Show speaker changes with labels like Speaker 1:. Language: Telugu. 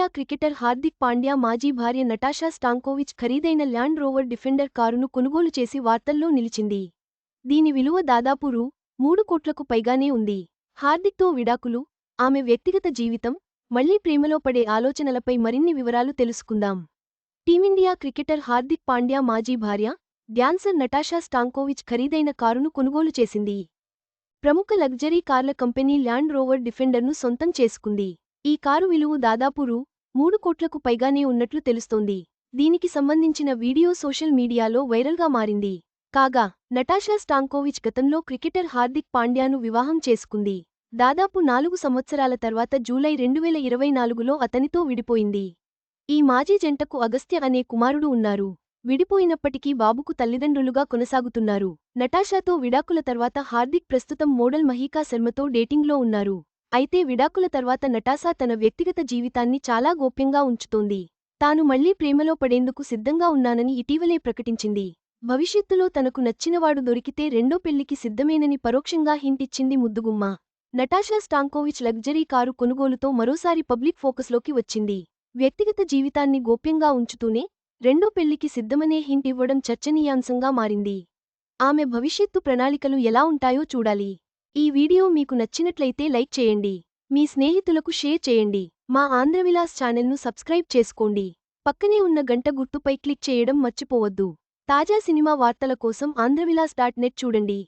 Speaker 1: టీమిండియా క్రికెటర్ హార్దిక్ పాండ్యా మాజీ భార్య నటాషా స్టాంకోవిచ్ ఖరీదైన ల్యాండ్ రోవర్ డిఫెండర్ కారును కొనుగోలు చేసి వార్తల్లో నిలిచింది. దీని విలువ దాదాపు రూ. 3 కోట్లకు పైగానే ఉంది. హార్దిక్తో విడాకులు, ఆమె వ్యక్తిగత జీవితం, మళ్లీ ప్రేమలో పడే ఆలోచనలపై మరిన్ని వివరాలు తెలుసుకుందాం. టీమిండియా క్రికెటర్ హార్దిక్ పాండ్యా మాజీ భార్య, డ్యాన్సర్ నటాషా స్టాంకోవిచ్ ఖరీదైన కారును కొనుగోలు చేసింది. ప్రముఖ లగ్జరీ కార్ల కంపెనీ ల్యాండ్ రోవర్ డిఫెండర్ను సొంతం చేసుకుంది. ఈ కారు విలువ దాదాపు రూ. 3 కోట్లకు పైగానే ఉన్నట్లు తెలుస్తోంది. దీనికి సంబంధించిన వీడియో సోషల్ మీడియాలో వైరల్గా మారింది. కాగా, నటాషా స్టాంకోవిచ్ గతంలో క్రికెటర్ హార్దిక్ పాండ్యాను వివాహం చేసుకుంది. దాదాపు 4 సంవత్సరాల తర్వాత జూలై 2024లో అతనితో విడిపోయింది. ఈ మాజీ జంటకు అగస్త్య అనే కుమారుడు ఉన్నారు. విడిపోయినప్పటికీ బాబుకు తల్లిదండ్రులుగా కొనసాగుతున్నారు. నటాషాతో విడాకుల తర్వాత హార్దిక్ ప్రస్తుతం మోడల్ మహికా శర్మతో డేటింగ్లో ఉన్నారు. అయితే విడాకుల తర్వాత నటాషా తన వ్యక్తిగత జీవితాన్ని చాలా గోప్యంగా ఉంచుతోంది. తాను మళ్లీ ప్రేమలో పడేందుకు సిద్ధంగా ఉన్నానని ఇటీవలే ప్రకటించింది. భవిష్యత్తులో తనకు నచ్చినవాడు దొరికితే రెండో పెళ్లికి సిద్ధమేనని పరోక్షంగా హింట్ ఇచ్చింది ముద్దుగుమ్మ. నటాషా స్టాంకోవిచ్ లగ్జరీ కారు కొనుగోలుతో మరోసారి పబ్లిక్ ఫోకస్లోకి వచ్చింది. వ్యక్తిగత జీవితాన్ని గోప్యంగా ఉంచుతూనే రెండో పెళ్లికి సిద్ధమనే హింట్ ఇవ్వడం చర్చనీయాంశంగా మారింది. ఆమె భవిష్యత్తు ప్రణాళికలు ఎలా ఉంటాయో చూడాలి. ఈ వీడియో మీకు నచ్చినట్లయితే లైక్ చేయండి. మీ స్నేహితులకు షేర్ చేయండి. మా ఆంధ్రవిలాస్ ఛానల్ను సబ్స్క్రైబ్ చేసుకోండి. పక్కనే ఉన్న గంట గుర్తుపై క్లిక్ చేయడం మర్చిపోవద్దు. తాజా సినిమా వార్తల కోసం ఆంధ్రవిలాస్.net చూడండి.